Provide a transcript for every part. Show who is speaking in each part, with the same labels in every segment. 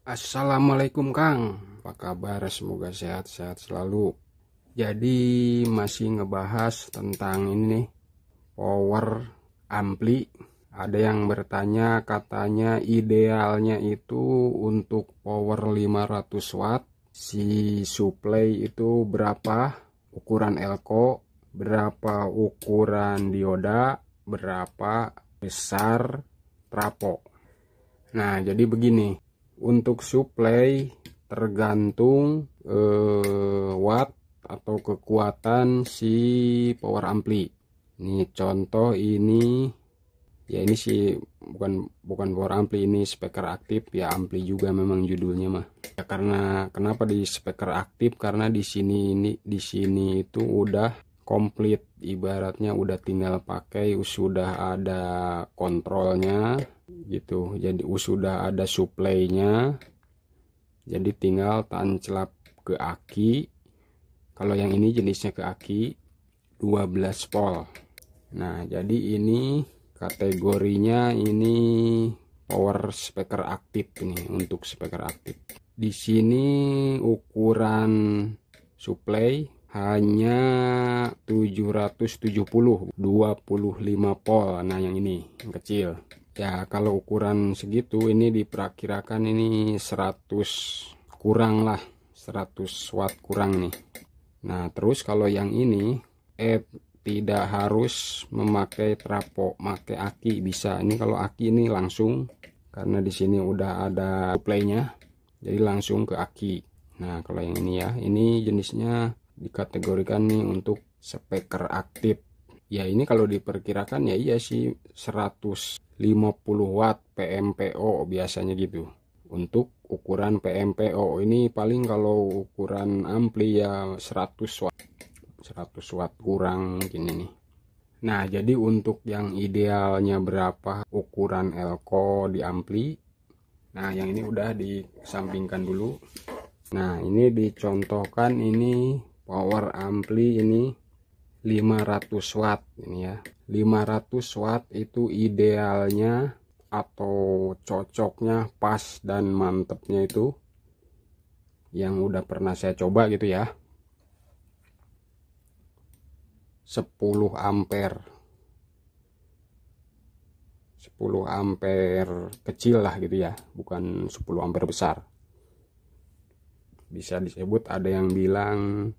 Speaker 1: Assalamualaikum Kang, apa kabar? Semoga sehat-sehat selalu. Jadi masih ngebahas tentang ini nih, power ampli. Ada yang bertanya katanya idealnya itu untuk power 500 watt, si supply itu berapa, ukuran elko, berapa ukuran dioda, berapa besar trapo. Nah, jadi begini. Untuk supply tergantung watt atau kekuatan si power ampli. Ini contoh ini ya, ini sih bukan power ampli, ini speaker aktif ya, ampli juga memang judulnya mah. Ya karena kenapa di speaker aktif, karena di sini itu udah komplit, ibaratnya udah tinggal pakai, sudah ada kontrolnya gitu, jadi sudah ada supply-nya, jadi tinggal tancap ke aki. Kalau yang ini jenisnya ke aki 12 volt. Nah, jadi ini kategorinya ini power speaker aktif, ini untuk speaker aktif. Di sini ukuran supply hanya 770 25 volt. Nah, yang ini yang kecil. Ya, kalau ukuran segitu ini diperkirakan ini 100 kurang lah, 100 watt kurang nih. Nah, terus kalau yang ini tidak harus memakai trapo, pakai aki bisa. Ini kalau aki ini langsung, karena di sini udah ada supply-nya, jadi langsung ke aki. Nah, kalau yang ini ya, ini jenisnya dikategorikan nih untuk speaker aktif. Ya, ini kalau diperkirakan ya iya sih 150 watt PMPO biasanya gitu. Untuk ukuran PMPO ini paling kalau ukuran ampli ya 100 watt. 100 watt kurang mungkin ini. Nah, jadi untuk yang idealnya berapa ukuran elko di ampli. Nah, yang ini udah disampingkan dulu. Nah, ini dicontohkan, ini power ampli ini 500 watt ini ya. 500 watt itu idealnya atau cocoknya, pas dan mantepnya itu yang udah pernah saya coba gitu ya, 10 ampere. 10 ampere kecil lah gitu ya, bukan 10 ampere besar. Bisa disebut ada yang bilang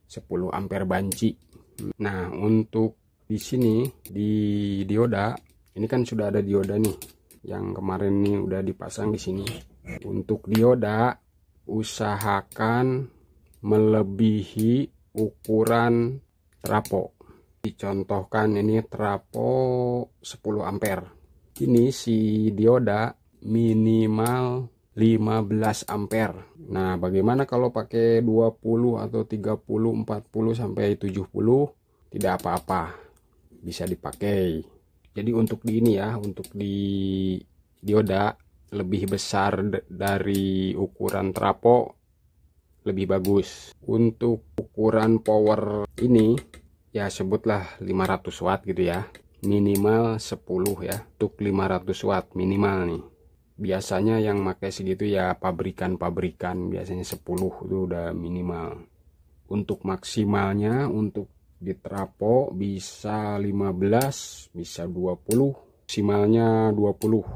Speaker 1: 10 ampere banci. Nah, untuk di sini di dioda ini kan sudah ada dioda nih, yang kemarin nih udah dipasang di sini. Untuk dioda usahakan melebihi ukuran trapo. Dicontohkan ini trapo 10 ampere. Ini si dioda minimal 15 ampere. Nah, bagaimana kalau pakai 20 atau 30, 40 sampai 70? Tidak apa-apa, bisa dipakai. Jadi untuk di ini ya, untuk di dioda lebih besar dari ukuran trapo lebih bagus. Untuk ukuran power ini ya sebutlah 500 watt gitu ya. Minimal 10 ya, untuk 500 watt minimal nih. Biasanya yang pakai segitu ya pabrikan-pabrikan, biasanya 10 itu udah minimal. Untuk maksimalnya untuk di trapo bisa 15, bisa 20, maksimalnya 20,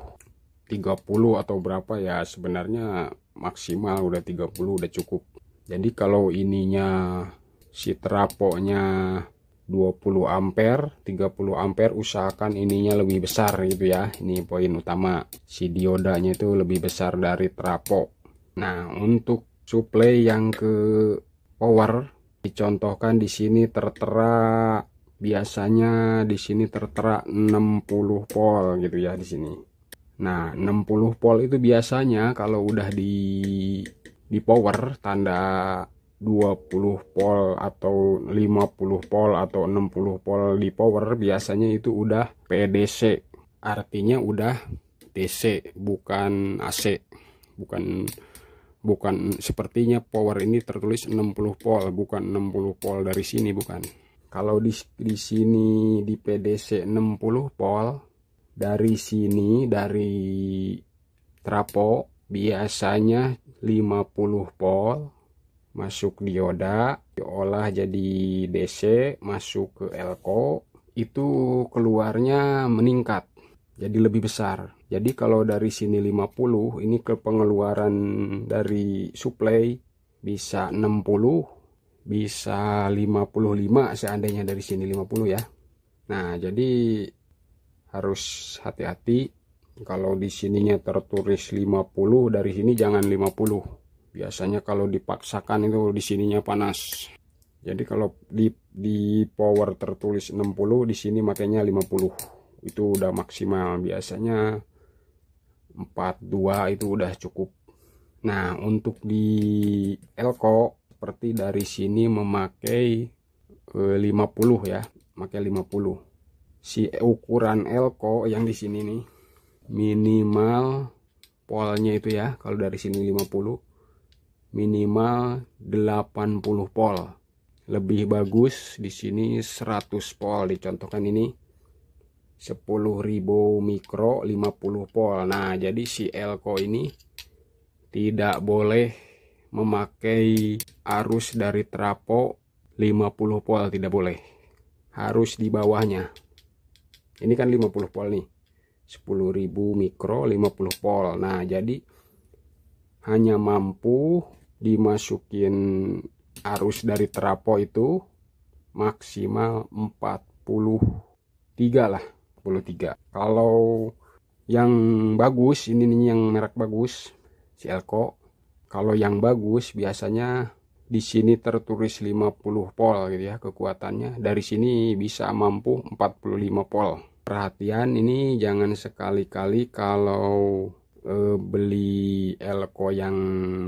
Speaker 1: 30 atau berapa ya, sebenarnya maksimal udah 30 udah cukup. Jadi kalau ininya si traponya 20 ampere, 30 ampere, usahakan ininya lebih besar gitu ya. Ini poin utama, si diodanya itu lebih besar dari trapo. Nah, untuk supply yang ke power dicontohkan di sini tertera, biasanya di sini tertera 60 volt gitu ya di sini. Nah, 60 volt itu biasanya kalau udah di power tanda 20 volt atau 50 volt atau 60 volt di power, biasanya itu udah PDC, artinya udah DC bukan AC. Bukan sepertinya power ini tertulis 60 volt, bukan 60 volt dari sini, bukan. Kalau di sini di PDC 60 volt, dari sini dari trapo biasanya 50 volt, masuk dioda, diolah jadi DC, masuk ke elko, itu keluarnya meningkat jadi lebih besar. Jadi kalau dari sini 50, ini ke pengeluaran dari suplai bisa 60, bisa 55 seandainya dari sini 50 ya. Nah, jadi harus hati-hati. Kalau di sininya tertulis 50, dari sini jangan 50. Biasanya kalau dipaksakan itu di sininya panas. Jadi kalau di power tertulis 60, di sini makanya 50. Itu udah maksimal. Biasanya 42 itu udah cukup. Nah, untuk di elko seperti dari sini memakai 50 ya, pakai 50. Si ukuran elko yang di sini nih minimal polnya itu ya, kalau dari sini 50 minimal 80 pol. Lebih bagus di sini 100 pol. Dicontohkan ini 10.000 mikro 50 pol. Nah, jadi si elko ini tidak boleh memakai arus dari trapo 50 pol, tidak boleh. Harus di bawahnya. Ini kan 50 pol nih. 10.000 mikro 50 pol. Nah, jadi hanya mampu dimasukin arus dari trapo itu maksimal 43 lah, 43. Kalau yang bagus, ini nih yang merek bagus, si elko. Kalau yang bagus biasanya di sini tertulis 50 pol gitu ya kekuatannya. Dari sini bisa mampu 45 pol. Perhatian, ini jangan sekali-kali kalau beli elko yang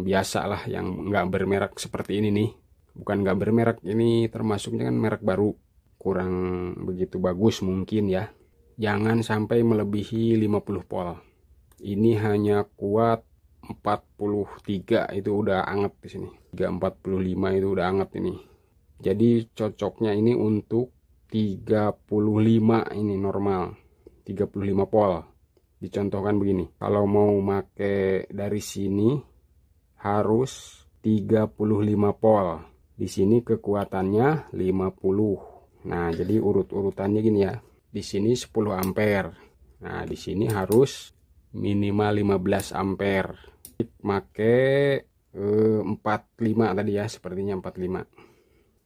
Speaker 1: biasa lah, yang nggak bermerek seperti ini nih. Bukan nggak bermerek, ini termasuknya kan merek baru, kurang begitu bagus mungkin ya. Jangan sampai melebihi 50 pol. Ini hanya kuat 43, itu udah anget di sini. 345 itu udah anget ini. Jadi cocoknya ini untuk 35, ini normal 35 pol. Dicontohkan begini, kalau mau make dari sini harus 35 pol. Di sini kekuatannya 50. Nah, jadi urut-urutannya gini ya. Di sini 10 ampere. Nah, di sini harus minimal 15 ampere. Make 45 tadi ya, sepertinya 45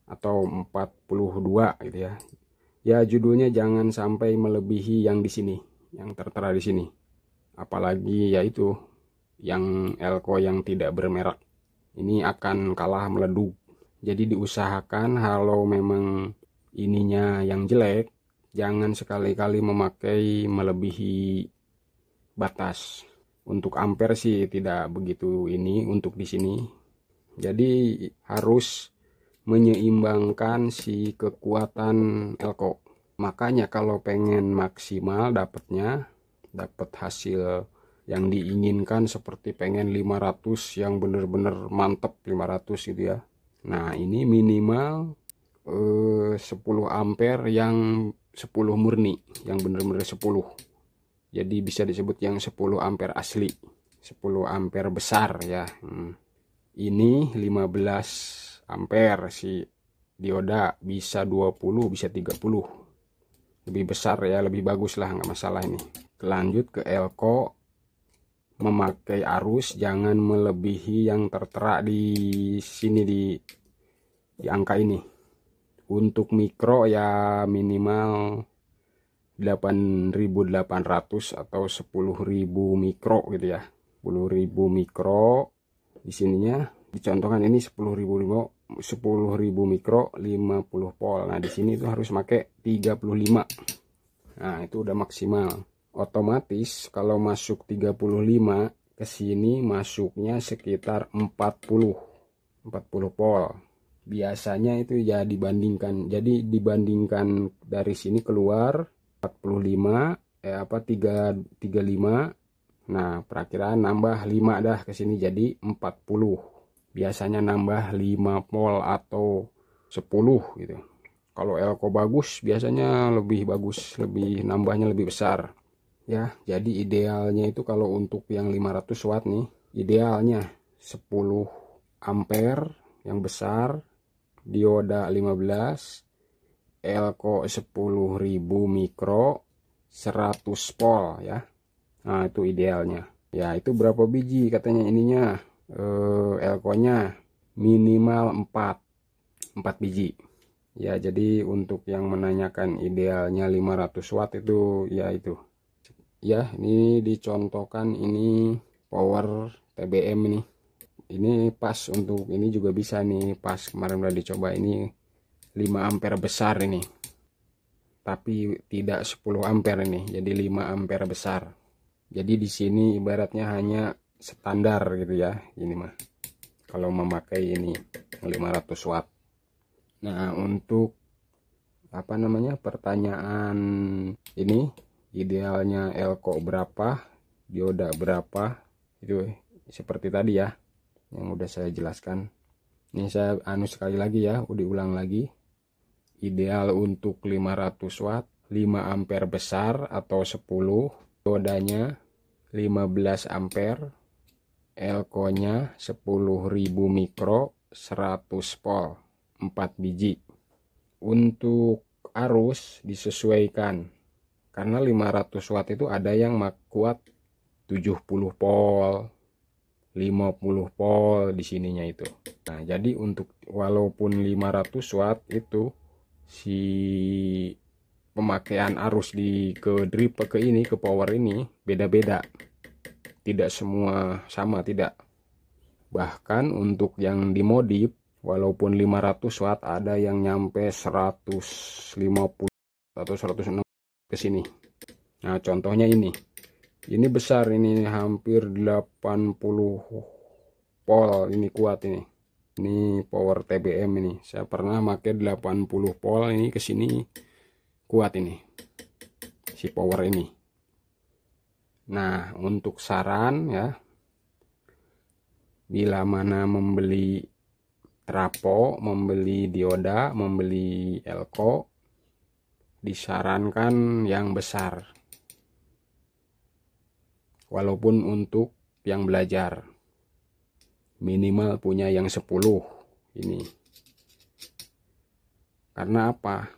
Speaker 1: atau 42 gitu ya. Ya, judulnya jangan sampai melebihi yang di sini, yang tertera di sini. Apalagi yaitu yang elko yang tidak bermerek. Ini akan kalah meleduk. Jadi diusahakan kalau memang ininya yang jelek, jangan sekali-kali memakai melebihi batas. Untuk ampere sih tidak begitu ini untuk di sini. Jadi harus menyeimbangkan si kekuatan elko. Makanya kalau pengen maksimal dapatnya, dapat hasil yang diinginkan, seperti pengen 500 yang bener-bener mantep 500 gitu ya. Nah, ini minimal 10 ampere yang 10 murni, yang bener-bener 10. Jadi bisa disebut yang 10 ampere asli, 10 ampere besar ya. Ini 15 ampere si dioda, bisa 20, bisa 30. Lebih besar ya, lebih bagus lah, nggak masalah ini. Lanjut ke elko, memakai arus jangan melebihi yang tertera di sini di angka ini. Untuk mikro ya minimal 8.800 atau 10.000 mikro gitu ya. 10.000 mikro di sininya dicontohkan ini 10.000 mikro 50 pol. Nah, di sini itu harus pakai 35. Nah, itu udah maksimal. Otomatis kalau masuk 35 ke sini masuknya sekitar 40 pol. Biasanya itu ya dibandingkan. Jadi dibandingkan dari sini keluar 45 35. Nah, perakiraan nambah 5 dah ke sini jadi 40. Biasanya nambah 5 pol atau 10 gitu. Kalau elko bagus biasanya lebih bagus, lebih nambahnya lebih besar. Ya, jadi idealnya itu kalau untuk yang 500 watt nih, idealnya 10 ampere yang besar, dioda 15, elko 10.000 mikro, 100 volt ya. Nah itu idealnya ya. Itu berapa biji katanya ininya, elkonya minimal 4 biji ya. Jadi untuk yang menanyakan idealnya 500 watt itu ya, itu ya, ini dicontohkan ini power TBM ini pas untuk ini juga bisa nih, pas kemarin udah dicoba ini 5 ampere besar ini, tapi tidak 10 ampere ini, jadi 5 ampere besar. Jadi di sini ibaratnya hanya standar gitu ya ini mah, kalau memakai ini 500 watt. Nah untuk apa namanya, pertanyaan ini idealnya elko berapa, dioda berapa, itu seperti tadi ya yang udah saya jelaskan. Ini saya sekali lagi ya, diulang lagi. Ideal untuk 500 watt 5 ampere besar atau 10, diodanya 15 ampere, elkonya 10.000 mikro, 100 volt, 4 biji. Untuk arus disesuaikan, karena 500 watt itu ada yang kuat 70 volt, 50 volt di sininya itu. Nah, jadi untuk walaupun 500 watt itu si pemakaian arus ke drip ke ini, ke power ini beda-beda. Tidak semua sama, tidak. Bahkan untuk yang dimodif walaupun 500 watt ada yang nyampe 150 atau 106 ke sini. Nah, contohnya ini besar, ini hampir 80 volt, ini kuat ini. Ini power TBM ini. Saya pernah pakai 80 volt ini ke sini, kuat ini si power ini. Nah, untuk saran ya, bila mana membeli trapo, membeli dioda, membeli elko, disarankan yang besar. Walaupun untuk yang belajar minimal punya yang 10 ini. Karena apa?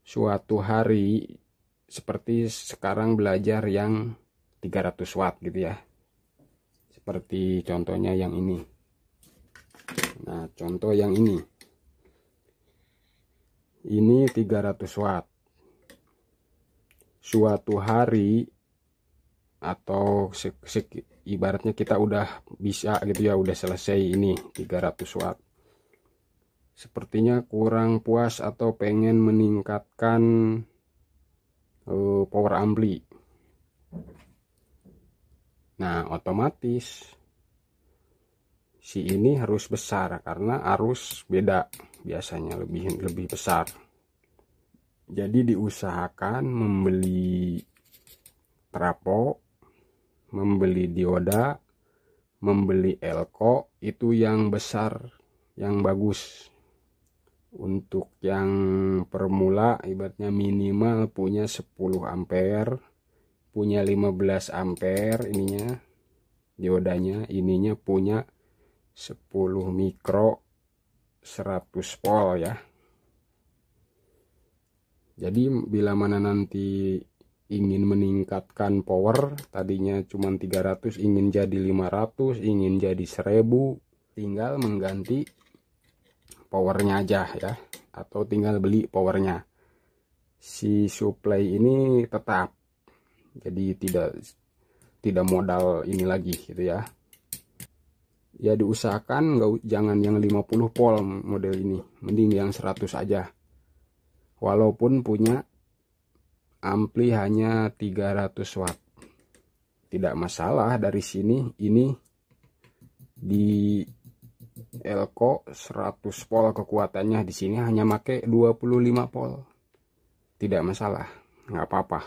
Speaker 1: Suatu hari seperti sekarang belajar yang 300 watt gitu ya. Seperti contohnya yang ini. Nah, contoh yang ini 300 watt. Suatu hari atau ibaratnya kita udah bisa gitu ya, udah selesai ini 300 watt. Sepertinya kurang puas atau pengen meningkatkan power ampli. Nah, otomatis si ini harus besar karena arus beda, biasanya lebih besar. Jadi diusahakan membeli trapo, membeli dioda, membeli elko itu yang besar, yang bagus. Untuk yang permula ibaratnya minimal punya 10 ampere, punya 15 ampere ininya diodanya, ininya punya 10 mikro, 100 volt ya. Jadi bila mana nanti ingin meningkatkan power, tadinya cuma 300 ingin jadi 500, ingin jadi 1000, tinggal mengganti powernya aja ya, atau tinggal beli powernya. Si supply ini tetap, jadi tidak modal ini lagi gitu ya. Ya diusahakan jangan yang 50 volt model ini, mending yang 100 aja. Walaupun punya ampli hanya 300 watt, tidak masalah. Dari sini ini di elko 100 volt kekuatannya, di sini hanya make 25 volt, tidak masalah, nggak apa-apa.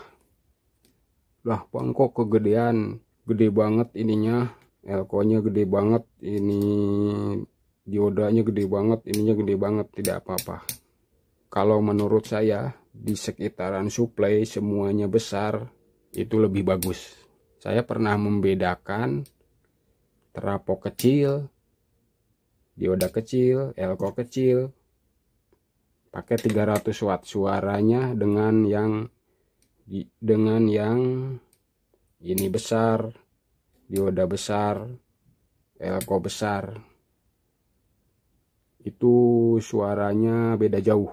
Speaker 1: Lah bang, kok kegedean, gede banget ininya, elko-nya gede banget, ini diodanya gede banget, ininya gede banget, tidak apa-apa. Kalau menurut saya di sekitaran supply semuanya besar itu lebih bagus. Saya pernah membedakan Trafo kecil, dioda kecil, elko kecil, pakai 300 watt. Suaranya dengan yang ini besar, dioda besar, elko besar, itu suaranya beda jauh.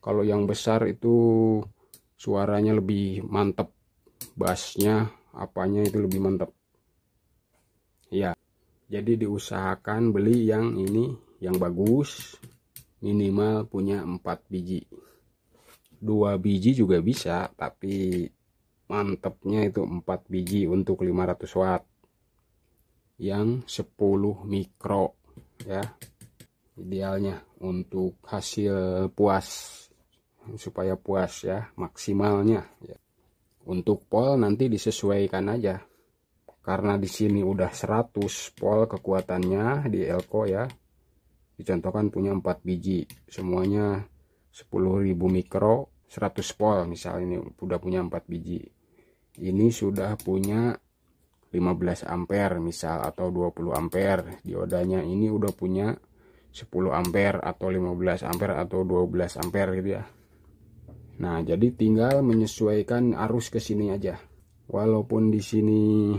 Speaker 1: Kalau yang besar itu suaranya lebih mantap, bassnya apanya itu lebih mantap ya. Jadi diusahakan beli yang ini, yang bagus, minimal punya 4 biji. 2 biji juga bisa, tapi mantapnya itu 4 biji untuk 500 watt yang 10 mikro ya, idealnya untuk hasil puas, supaya puas ya, maksimalnya ya. Untuk pol nanti disesuaikan aja, karena di sini udah 100 pol kekuatannya di elko ya, dicontohkan punya 4 biji, semuanya 10.000 mikro, 100 pol misal, ini udah punya 4 biji, ini sudah punya 15 ampere misal, atau 20 ampere. Diodanya ini udah punya 10 ampere atau 15 ampere atau 12 ampere gitu ya. Nah, jadi tinggal menyesuaikan arus ke sini aja. Walaupun di sini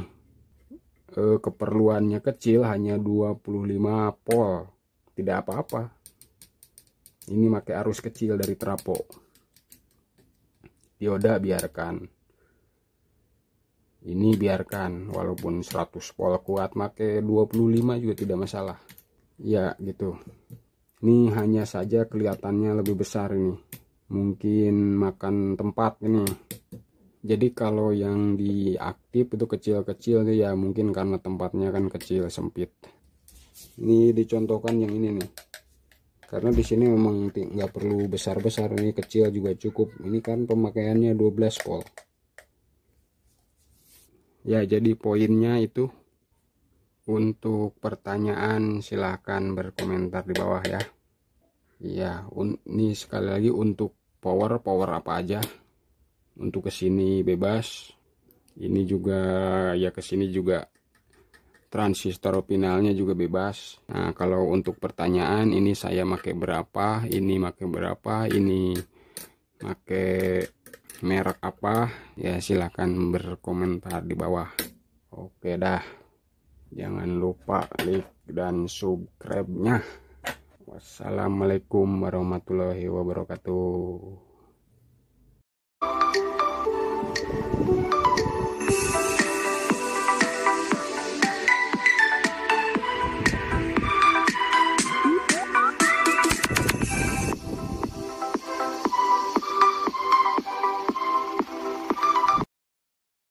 Speaker 1: keperluannya kecil, hanya 25 volt, tidak apa-apa. Ini pakai arus kecil dari trafo. Dioda biarkan. Ini biarkan, walaupun 100 volt kuat, pakai 25 juga tidak masalah. Ya, gitu. Ini hanya saja kelihatannya lebih besar ini. Mungkin makan tempat ini. Jadi kalau yang diaktif itu kecil-kecil ya, mungkin karena tempatnya kan kecil, sempit. Ini dicontohkan yang ini nih, karena di sini memang nggak perlu besar-besar, ini kecil juga cukup. Ini kan pemakaiannya 12 volt ya. Jadi poinnya itu. Untuk pertanyaan silahkan berkomentar di bawah ya. Ya, ini sekali lagi untuk power apa aja. Untuk kesini bebas. Ini juga ya, kesini juga transistor finalnya juga bebas. Nah, kalau untuk pertanyaan ini saya pakai berapa, ini pakai berapa, ini pakai merek apa, ya silahkan berkomentar di bawah. Oke dah. Jangan lupa like dan subscribe-nya. Wassalamualaikum warahmatullahi wabarakatuh.